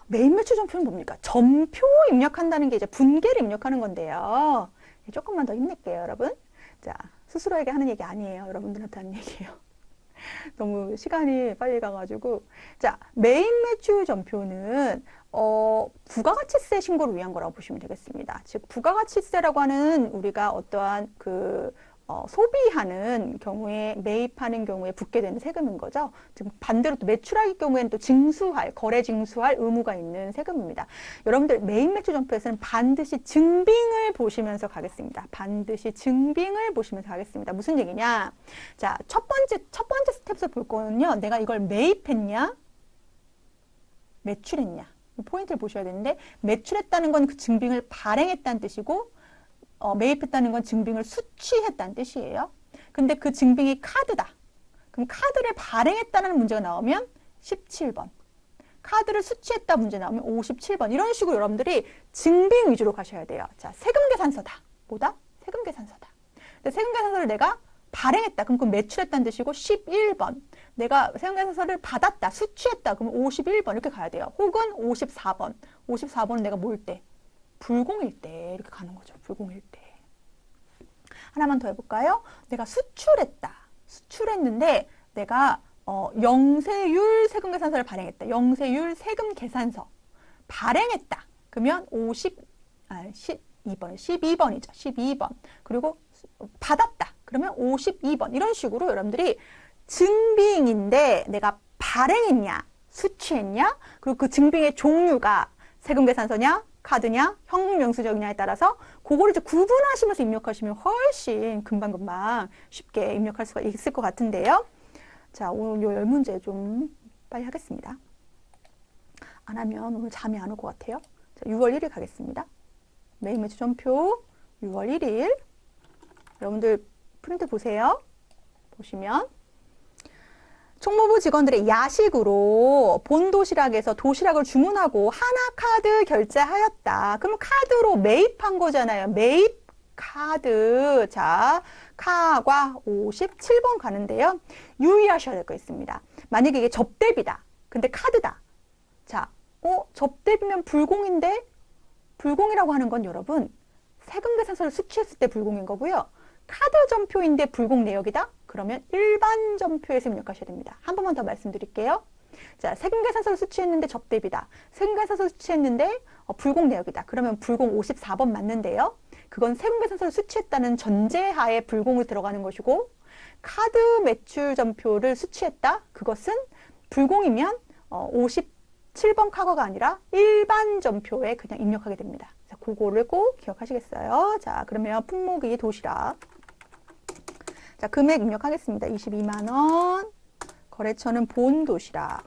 [SPEAKER 1] 메인 매출 전표는 뭡니까? 전표 입력한다는 게 이제 분계를 입력하는 건데요. 조금만 더 힘낼게요, 여러분. 자, 스스로에게 하는 얘기 아니에요. 여러분들한테 하는 얘기예요. 너무 시간이 빨리 가가지고. 자, 메인 매출 전표는, 부가가치세 신고를 위한 거라고 보시면 되겠습니다. 즉, 부가가치세라고 하는 우리가 어떠한 소비하는 경우에 매입하는 경우에 붙게 되는 세금인 거죠. 지금 반대로 또 매출할 경우에는 또 거래 징수할 의무가 있는 세금입니다. 여러분들 메인 매출 전표에서는 반드시 증빙을 보시면서 가겠습니다. 반드시 증빙을 보시면서 가겠습니다. 무슨 얘기냐? 자, 첫 번째 스텝에서 볼 거는요. 내가 이걸 매입했냐? 매출했냐? 포인트를 보셔야 되는데 매출했다는 건 그 증빙을 발행했다는 뜻이고 매입했다는 건 증빙을 수취했다는 뜻이에요. 근데 그 증빙이 카드다. 그럼 카드를 발행했다는 문제가 나오면 17번. 카드를 수취했다 문제 나오면 57번. 이런 식으로 여러분들이 증빙 위주로 가셔야 돼요. 자, 세금계산서다. 뭐다? 세금계산서다. 근데 세금계산서를 내가 발행했다. 그럼 그건 매출했다는 뜻이고 11번. 내가 세금계산서를 받았다. 수취했다. 그럼 51번 이렇게 가야 돼요. 혹은 54번. 54번은 내가 뭘 때? 불공일 때 이렇게 가는 거죠. 불공일 때. 하나만 더 해볼까요? 내가 수출했다. 수출했는데 내가 영세율 세금계산서를 발행했다. 영세율 세금계산서 발행했다. 그러면 12번이죠. 12번. 그리고 받았다. 그러면 52번. 이런 식으로 여러분들이 증빙인데 내가 발행했냐, 수취했냐, 그리고 그 증빙의 종류가 세금계산서냐, 카드냐, 현금영수증이냐에 따라서 그거를 이제 구분하시면서 입력하시면 훨씬 금방금방 쉽게 입력할 수가 있을 것 같은데요. 자, 오늘 요 10문제 좀 빨리 하겠습니다. 안 하면 오늘 잠이 안 올 것 같아요. 자, 6월 1일 가겠습니다. 매일 매출 전표 6월 1일. 여러분들 프린트 보세요. 보시면 총무부 직원들의 야식으로 본도시락에서 도시락을 주문하고 하나카드 결제하였다. 그럼 카드로 매입한 거잖아요. 매입 카드. 자, 카과 57번 가는데요. 유의하셔야 될 거 있습니다. 만약에 이게 접대비다. 근데 카드다. 자, 접대비면 불공인데 불공이라고 하는 건 여러분 세금계산서를 수취했을 때 불공인 거고요. 카드 전표인데 불공 내역이다? 그러면 일반 전표에서 입력하셔야 됩니다. 한 번만 더 말씀드릴게요. 자, 세금계산서를 수취했는데 접대비다. 세금계산서를 수취했는데 불공 내역이다. 그러면 불공 54번 맞는데요. 그건 세금계산서를 수취했다는 전제하에 불공을 들어가는 것이고 카드 매출 전표를 수취했다. 그것은 불공이면 57번 카거가 아니라 일반 전표에 그냥 입력하게 됩니다. 자, 그거를 꼭 기억하시겠어요? 자, 그러면 품목이 도시락. 자, 금액 입력하겠습니다. 22만 원. 거래처는 본도시락.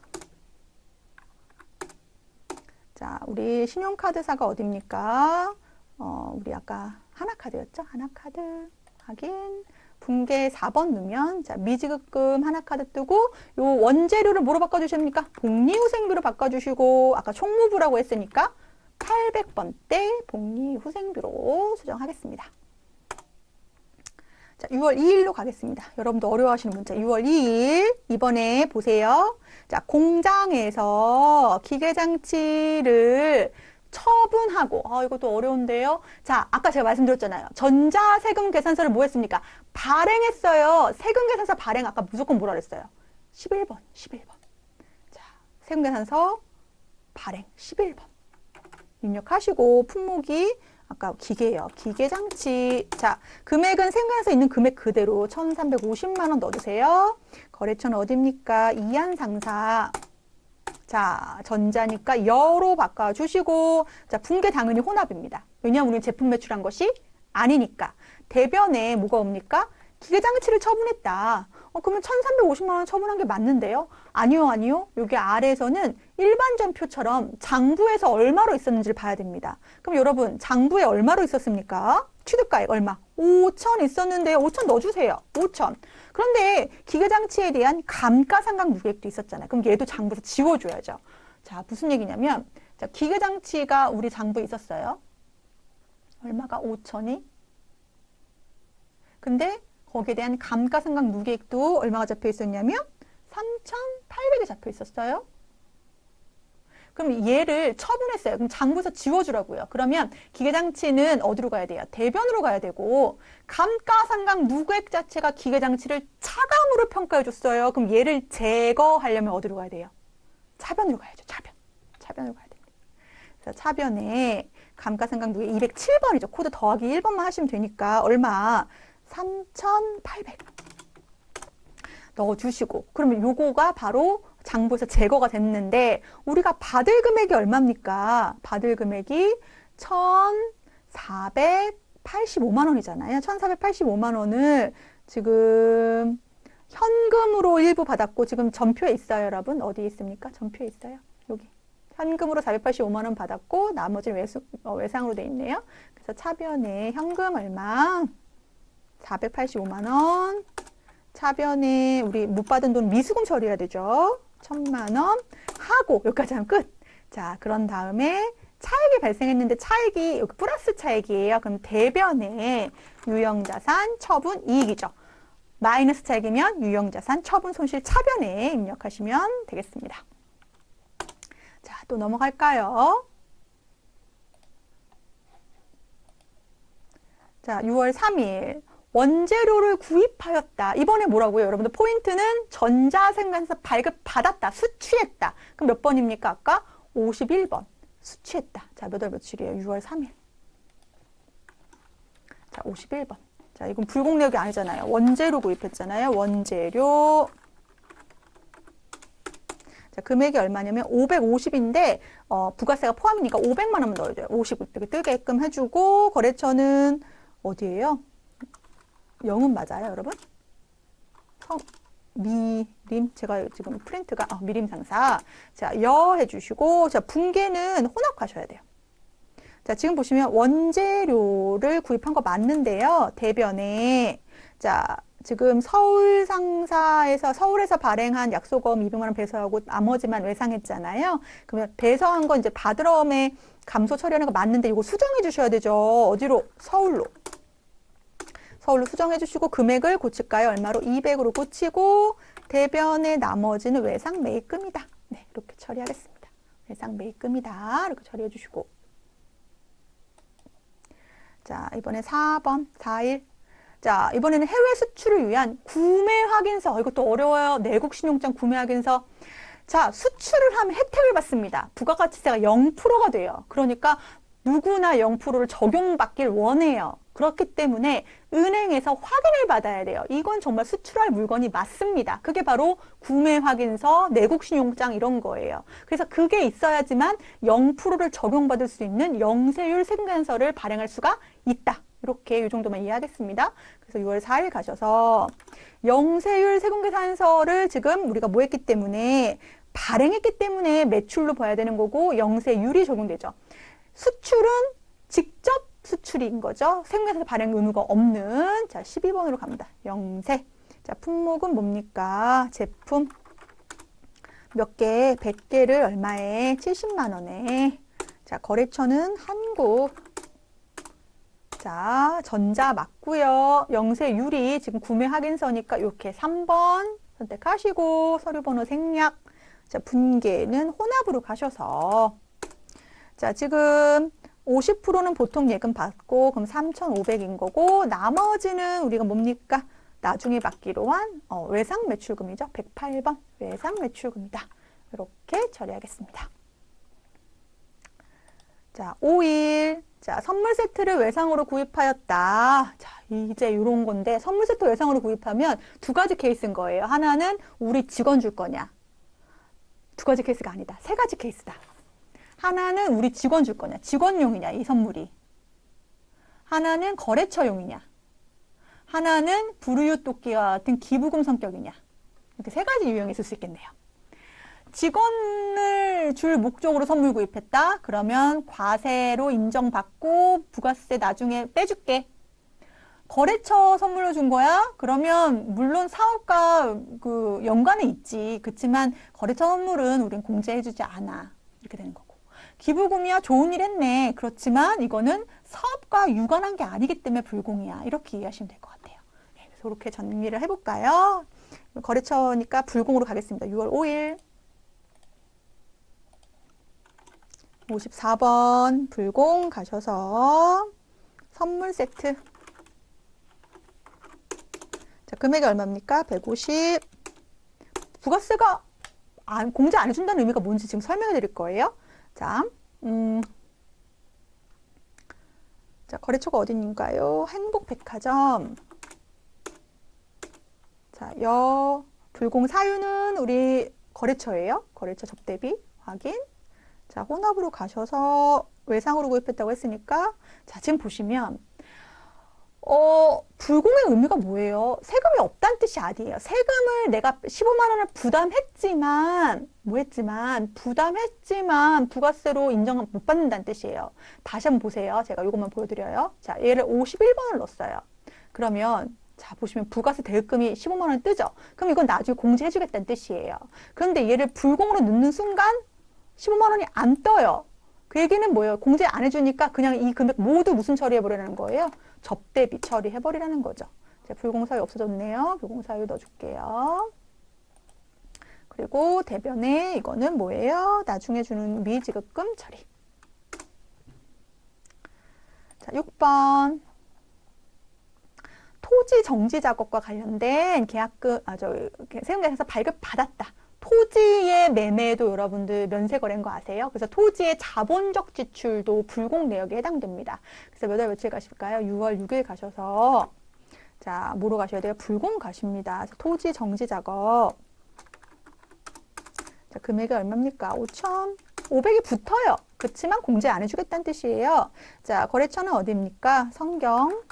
[SPEAKER 1] 자, 우리 신용카드사가 어딥니까? 우리 아까 하나카드였죠? 하나카드 확인. 분계 4번 넣으면 자, 미지급금 하나카드 뜨고 요 원재료를 뭐로 바꿔주십니까? 복리후생비로 바꿔주시고 아까 총무부라고 했으니까 800번대 복리후생비로 수정하겠습니다. 자, 6월 2일로 가겠습니다. 여러분도 어려워하시는 문자 6월 2일 이번에 보세요. 자, 공장에서 기계장치를 처분하고 이것도 어려운데요. 자, 아까 제가 말씀드렸잖아요. 전자세금 계산서를 뭐 했습니까? 발행했어요. 세금 계산서 발행 아까 무조건 뭐라 그랬어요? 11번. 자, 세금 계산서 발행 11번. 입력하시고 품목이 아까 기계예요. 기계장치. 자, 금액은 세금계산서에 있는 금액 그대로 1,350만 원 넣어주세요. 거래처는 어딥니까? 이한상사. 자, 전자니까 여로 바꿔주시고 자, 분계 당연히 혼합입니다. 왜냐하면 우리는 제품 매출한 것이 아니니까. 대변에 뭐가 옵니까? 기계장치를 처분했다. 그러면 1,350만 원 처분한 게 맞는데요? 아니요. 여기 아래에서는 일반 전표처럼 장부에서 얼마로 있었는지를 봐야 됩니다. 그럼 여러분 장부에 얼마로 있었습니까? 취득가액 얼마? 5천 있었는데요. 5천 넣어주세요. 5천. 그런데 기계장치에 대한 감가상각 누계액도 있었잖아요. 그럼 얘도 장부에서 지워줘야죠. 자, 무슨 얘기냐면 자, 기계장치가 우리 장부에 있었어요. 얼마가? 5천이. 근데 거기에 대한 감가상각 누계액도 얼마가 잡혀 있었냐면 3,800이 잡혀 있었어요. 그럼 얘를 처분했어요. 그럼 장부에서 지워주라고요. 그러면 기계장치는 어디로 가야 돼요? 대변으로 가야 되고 감가상각 누계액 자체가 기계장치를 차감으로 평가해줬어요. 그럼 얘를 제거하려면 어디로 가야 돼요? 차변으로 가야죠. 차변으로 가야 됩니다. 그래서 차변에 감가상각 누계액 207번이죠. 코드 더하기 1번만 하시면 되니까 얼마? 3,800 넣어주시고 그러면 요거가 바로 장부에서 제거가 됐는데 우리가 받을 금액이 얼마입니까? 받을 금액이 1,485만 원이잖아요. 1,485만 원을 지금 현금으로 일부 받았고 지금 전표에 있어요, 여러분. 어디에 있습니까? 전표에 있어요. 여기. 현금으로 485만 원 받았고 나머지는 외상으로 돼 있네요. 그래서 차변에 현금 얼마? 485만 원. 차변에 우리 못 받은 돈 미수금 처리해야 되죠. 1,000만 원 하고 여기까지 하면 끝. 자, 그런 다음에 차액이 발생했는데 차액이 여기 플러스 차액이에요. 그럼 대변에 유형자산 처분 이익이죠. 마이너스 차익이면 유형자산 처분 손실 차변에 입력하시면 되겠습니다. 자, 또 넘어갈까요? 자, 6월 3일 원재료를 구입하였다. 이번에 뭐라고요? 여러분들 포인트는 전자생산에서 발급받았다. 수취했다. 그럼 몇 번입니까? 아까 51번. 수취했다. 자, 몇 월 며칠이에요? 6월 3일. 자, 51번. 자, 이건 불공내역이 아니잖아요. 원재료 구입했잖아요. 원재료. 자, 금액이 얼마냐면 550인데 부가세가 포함이니까 500만 원만 넣어줘요. 50 이렇게 뜨게끔 해주고 거래처는 어디예요? 영은 맞아요, 여러분? 미림, 제가 지금 프린트가 미림 상사. 자, 여 해주시고, 자, 분계는 혼합하셔야 돼요. 자, 지금 보시면 원재료를 구입한 거 맞는데요. 대변에, 자, 지금 서울에서 발행한 약소금 200만 원 배서하고 나머지만 외상했잖아요. 그러면 배서한 거 이제 바드럼에 감소 처리하는 거 맞는데 이거 수정해 주셔야 되죠. 어디로? 서울로 수정해 주시고 금액을 고칠까요? 얼마로? 200으로 고치고 대변의 나머지는 외상 매입금이다. 네, 이렇게 처리하겠습니다. 외상 매입금이다. 이렇게 처리해 주시고 자, 이번에 4번, 4일. 자, 이번에는 해외 수출을 위한 구매 확인서. 이것도 어려워요. 내국 신용장 구매 확인서. 자, 수출을 하면 혜택을 받습니다. 부가가치세가 0%가 돼요. 그러니까 누구나 0%를 적용받길 원해요. 그렇기 때문에 은행에서 확인을 받아야 돼요. 이건 정말 수출할 물건이 맞습니다. 그게 바로 구매 확인서, 내국 신용장 이런 거예요. 그래서 그게 있어야지만 0%를 적용받을 수 있는 영세율 세금계산서를 발행할 수가 있다. 이렇게 이 정도만 이해하겠습니다. 그래서 6월 4일 가셔서 영세율 세금계산서를 지금 우리가 뭐 했기 때문에 발행했기 때문에 매출로 봐야 되는 거고 영세율이 적용되죠. 수출은 직접 수출인 거죠. 세금계산서 발행 의무가 없는. 자, 12번으로 갑니다. 영세. 자, 품목은 뭡니까? 제품 몇 개? 100개를 얼마에? 70만 원에. 자, 거래처는 한국. 자, 전자 맞고요. 영세율이 지금 구매 확인서니까 이렇게 3번 선택하시고 서류번호 생략. 자, 분계는 혼합으로 가셔서 자, 지금 50%는 보통 예금 받고 그럼 3,500인 거고 나머지는 우리가 뭡니까? 나중에 받기로 한 외상 매출금이죠. 108번 외상 매출금이다. 이렇게 처리하겠습니다. 자, 5일. 자, 선물 세트를 외상으로 구입하였다. 자, 이제 이런 건데 선물 세트 외상으로 구입하면 두 가지 케이스인 거예요. 하나는 우리 직원 줄 거냐. 두 가지 케이스가 아니다. 세 가지 케이스다. 하나는 우리 직원 줄 거냐. 직원용이냐, 이 선물이. 하나는 거래처용이냐. 하나는 불우유 토끼와 같은 기부금 성격이냐. 이렇게 세 가지 유형이 있을 수 있겠네요. 직원을 줄 목적으로 선물 구입했다. 그러면 과세로 인정받고 부가세 나중에 빼줄게. 거래처 선물로 준 거야? 그러면 물론 사업과 그 연관은 있지. 그렇지만 거래처 선물은 우린 공제해주지 않아. 이렇게 되는 거고. 기부금이야 좋은 일 했네. 그렇지만 이거는 사업과 유관한 게 아니기 때문에 불공이야. 이렇게 이해하시면 될 것 같아요. 네, 그래서 이렇게 정리를 해볼까요? 거래처니까 불공으로 가겠습니다. 6월 5일. 54번 불공 가셔서 선물 세트. 자, 금액이 얼마입니까? 150. 부가세가 공제 안 해준다는 의미가 뭔지 지금 설명해 드릴 거예요. 자, 자, 거래처가 어딘가요? 행복백화점. 자, 불공 사유는 우리 거래처예요. 거래처 접대비 확인. 자, 혼합으로 가셔서 외상으로 구입했다고 했으니까 자, 지금 보시면 불공의 의미가 뭐예요? 세금이 없다는 뜻이 아니에요. 세금을 내가 15만 원을 부담했지만 부가세로 인정 못 받는다는 뜻이에요. 다시 한번 보세요. 제가 이것만 보여드려요. 자, 얘를 51번을 넣었어요. 그러면 자, 보시면 부가세 대입금이 15만 원 뜨죠? 그럼 이건 나중에 공제해주겠다는 뜻이에요. 그런데 얘를 불공으로 넣는 순간 15만 원이 안 떠요. 그 얘기는 뭐예요? 공제 안 해주니까 그냥 이 금액 모두 무슨 처리해버리라는 거예요? 접대비 처리해버리라는 거죠. 자, 불공사유 없어졌네요. 불공사유 넣어줄게요. 그리고 대변에 이거는 뭐예요? 나중에 주는 미지급금 처리. 자, 6번. 토지 정지 작업과 관련된 계약금, 세금계산서 발급 받았다. 토지의 매매도 여러분들 면세거래인 거 아세요? 그래서 토지의 자본적 지출도 불공 내역에 해당됩니다. 그래서 몇 월 며칠 가실까요? 6월 6일 가셔서, 자, 뭐로 가셔야 돼요? 불공 가십니다. 토지 정지 작업. 자, 금액이 얼마입니까? 5,500이 붙어요. 그렇지만 공제 안 해주겠다는 뜻이에요. 자, 거래처는 어디입니까? 성경.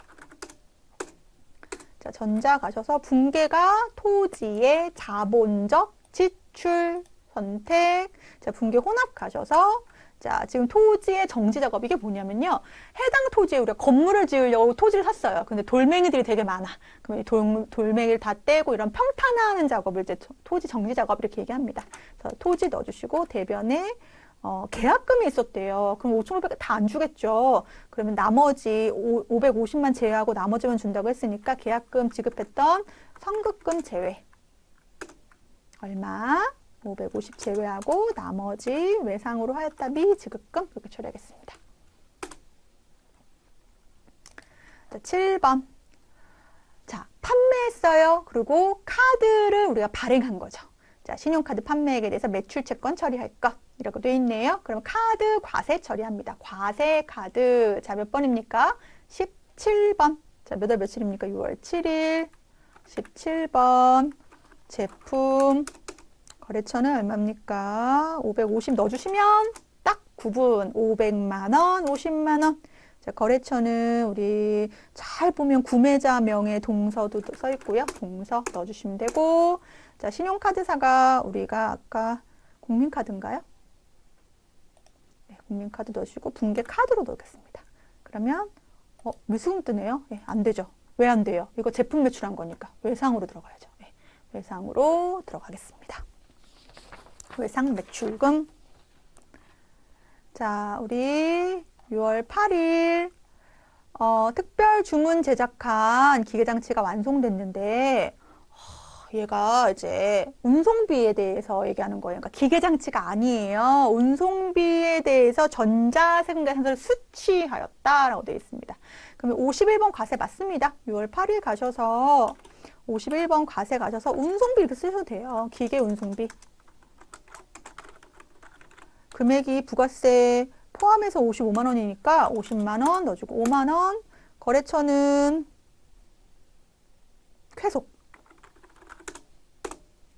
[SPEAKER 1] 자, 전자 가셔서 분계가 토지의 자본적 지출 선택. 자, 분계 혼합 가셔서 자, 지금 토지의 정지 작업 이게 뭐냐면요. 해당 토지에 우리가 건물을 지으려고 토지를 샀어요. 근데 돌멩이들이 되게 많아. 그럼 돌멩이를 다 떼고 이런 평탄화하는 작업을 이제 토지 정지 작업 이렇게 얘기합니다. 그래서 토지 넣어주시고 대변에 계약금이 있었대요. 그럼 5,500 다 안 주겠죠. 그러면 나머지 550만 제외하고 나머지만 준다고 했으니까 계약금 지급했던 선급금 제외. 얼마? 550 제외하고 나머지 외상으로 하였다 미지급금 그렇게 처리하겠습니다. 자, 7번. 자, 판매했어요. 그리고 카드를 우리가 발행한 거죠. 자, 신용카드 판매액에 대해서 매출채권 처리할 것. 이라고 되어 있네요. 그럼 카드 과세 처리합니다. 과세 카드. 자, 몇 번입니까? 17번. 자, 몇 월 며칠입니까? 6월 7일. 17번. 제품. 거래처는 얼마입니까? 550 넣어주시면 딱 구분. 500만 원, 50만 원. 자, 거래처는 우리 잘 보면 구매자 명의 동서도 써 있고요. 동서 넣어주시면 되고. 자, 신용카드사가 우리가 아까 국민카드인가요? 네, 국민카드 넣으시고 분계 카드로 넣겠습니다. 그러면 미수금 뜨네요. 네, 안 되죠. 왜 안 돼요? 이거 제품 매출한 거니까 외상으로 들어가야죠. 네, 외상으로 들어가겠습니다. 외상 매출금. 자, 우리 6월 8일 특별 주문 제작한 기계장치가 완성됐는데 얘가 이제 운송비에 대해서 얘기하는 거예요. 그러니까 기계장치가 아니에요. 운송비에 대해서 전자세금계산서를 수취하였다라고 되어 있습니다. 그러면 51번 과세 맞습니다. 6월 8일 가셔서 51번 과세 가셔서 운송비 이렇게 쓰셔도 돼요. 기계 운송비. 금액이 부가세 포함해서 55만 원이니까 50만 원 넣어주고 5만 원. 거래처는 쾌속.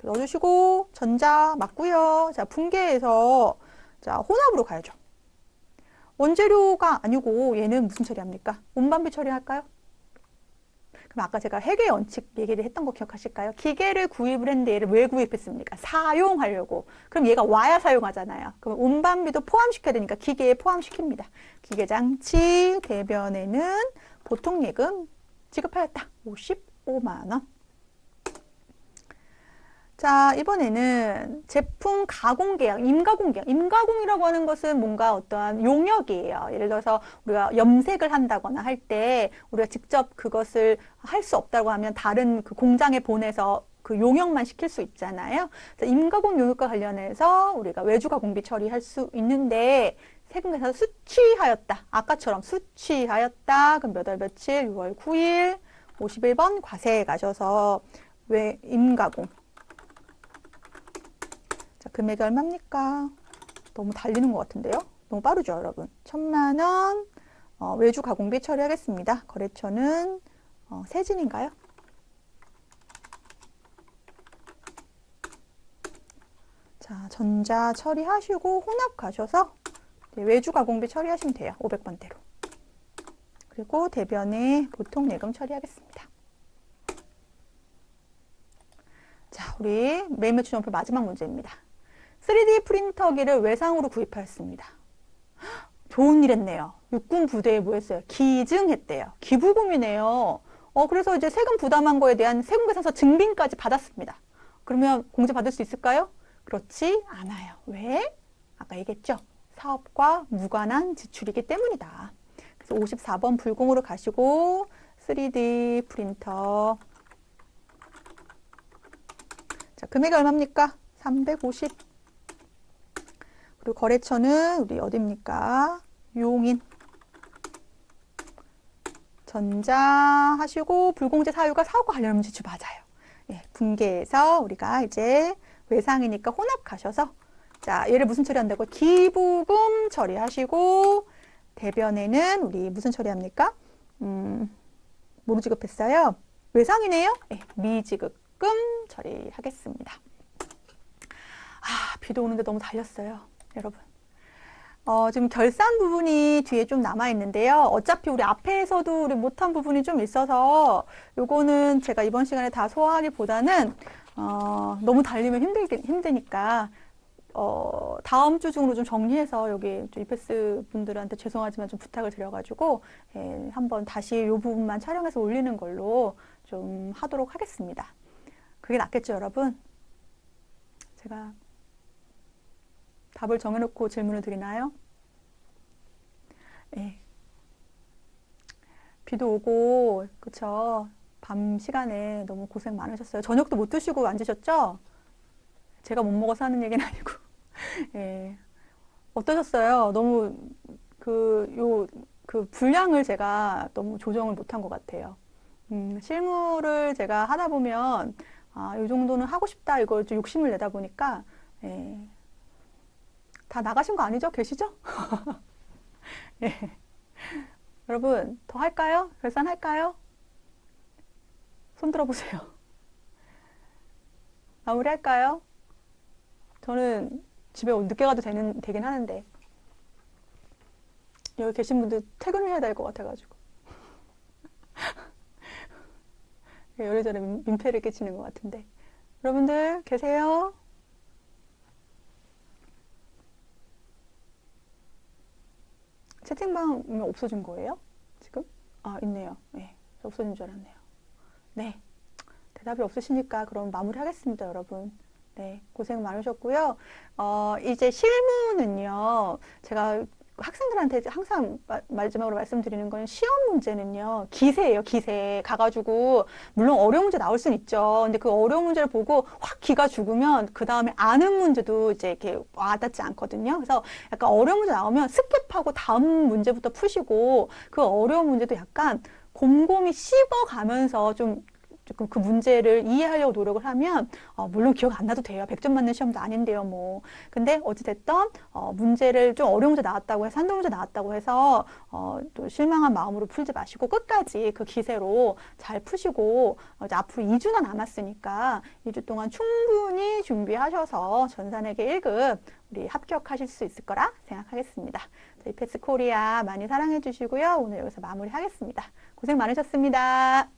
[SPEAKER 1] 넣어주시고 전자 맞고요. 자, 분계해서 자, 혼합으로 가야죠. 원재료가 아니고 얘는 무슨 처리합니까? 운반비 처리할까요? 그럼 아까 제가 회계 원칙 얘기를 했던 거 기억하실까요? 기계를 구입을 했는데 얘를 왜 구입했습니까? 사용하려고. 그럼 얘가 와야 사용하잖아요. 그럼 운반비도 포함시켜야 되니까 기계에 포함시킵니다. 기계장치 대변에는 보통 예금 지급하였다. 55만 원. 자, 이번에는 제품 가공 계약, 임가공 계약. 임가공이라고 하는 것은 뭔가 어떠한 용역이에요. 예를 들어서 우리가 염색을 한다거나 할 때 우리가 직접 그것을 할 수 없다고 하면 다른 그 공장에 보내서 그 용역만 시킬 수 있잖아요. 그래서 임가공 용역과 관련해서 우리가 외주 가공비 처리할 수 있는데 세금계산서 수취하였다. 아까처럼 수취하였다. 그럼 몇 월 며칠? 6월 9일 51번 과세에 가셔서 왜 임가공. 자, 금액이 얼마입니까? 너무 달리는 것 같은데요? 너무 빠르죠, 여러분? 1,000만 원 외주 가공비 처리하겠습니다. 거래처는 세진인가요? 자, 전자 처리하시고 혼합 가셔서 외주 가공비 처리하시면 돼요. 500번대로. 그리고 대변에 보통 예금 처리하겠습니다. 자, 우리 매매추 점표 마지막 문제입니다. 3D 프린터기를 외상으로 구입하였습니다. 좋은 일 했네요. 육군 부대에 뭐 했어요? 기증했대요. 기부금이네요. 그래서 이제 세금 부담한 거에 대한 세금계산서 증빙까지 받았습니다. 그러면 공제 받을 수 있을까요? 그렇지 않아요. 왜? 아까 얘기했죠. 사업과 무관한 지출이기 때문이다. 그래서 54번 불공으로 가시고 3D 프린터. 자, 금액이 얼마입니까? 350. 그리고 거래처는 우리 어디입니까? 용인. 전자 하시고 불공제 사유가 사업과 관련하면 지출 맞아요. 예, 분계해서 우리가 이제 외상이니까 혼합 가셔서 자, 얘를 무슨 처리한다고? 기부금 처리하시고 대변에는 우리 무슨 처리합니까? 뭐로 지급했어요? 외상이네요. 예, 미지급금 처리하겠습니다. 아, 비도 오는데 너무 달렸어요, 여러분. 지금 결산 부분이 뒤에 좀 남아 있는데요. 어차피 우리 앞에서도 우리 못한 부분이 좀 있어서 요거는 제가 이번 시간에 다 소화하기보다는 너무 달리면 힘드니까 다음 주 중으로 좀 정리해서 여기 이페스 분들한테 죄송하지만 좀 부탁을 드려가지고 한번 다시 이 부분만 촬영해서 올리는 걸로 좀 하도록 하겠습니다. 그게 낫겠죠, 여러분? 제가 답을 정해놓고 질문을 드리나요? 예. 비도 오고, 그쵸? 밤 시간에 너무 고생 많으셨어요. 저녁도 못 드시고 앉으셨죠? 제가 못 먹어서 하는 얘기는 아니고. 예. 어떠셨어요? 너무, 분량을 제가 너무 조정을 못한 것 같아요. 실무를 제가 하다 보면, 이 정도는 하고 싶다, 이걸 좀 욕심을 내다 보니까, 예. 다 나가신 거 아니죠? 계시죠? 예. 여러분, 더 할까요? 결산할까요? 손 들어보세요. 마무리 할까요? 저는 집에 늦게 가도 되긴 하는데, 여기 계신 분들 퇴근을 해야 될 것 같아가지고. 요래저래 민폐를 끼치는 것 같은데. 여러분들, 계세요? 채팅방이 없어진 거예요? 지금? 아, 있네요. 네, 없어진 줄 알았네요. 네, 대답이 없으시니까 그럼 마무리하겠습니다, 여러분. 네, 고생 많으셨고요. 이제 실무는요, 제가 학생들한테 항상 마지막으로 말씀드리는 건 시험 문제는요, 기세예요, 기세. 가가지고, 물론 어려운 문제 나올 수는 있죠. 근데 그 어려운 문제를 보고 확 기가 죽으면 그 다음에 아는 문제도 이제 이렇게 와닿지 않거든요. 그래서 약간 어려운 문제 나오면 스킵하고 다음 문제부터 푸시고 그 어려운 문제도 약간 곰곰이 씹어가면서 좀 그 문제를 이해하려고 노력을 하면 물론 기억 안 나도 돼요. 100점 맞는 시험도 아닌데요, 뭐. 근데 어찌됐든 문제를 좀 어려운 문제 나왔다고 해서 한두 문제 나왔다고 해서 또 실망한 마음으로 풀지 마시고 끝까지 그 기세로 잘 푸시고 이제 앞으로 2주나 남았으니까 2주 동안 충분히 준비하셔서 전산회계 1급 우리 합격하실 수 있을 거라 생각하겠습니다. 이페스 코리아 많이 사랑해 주시고요. 오늘 여기서 마무리하겠습니다. 고생 많으셨습니다.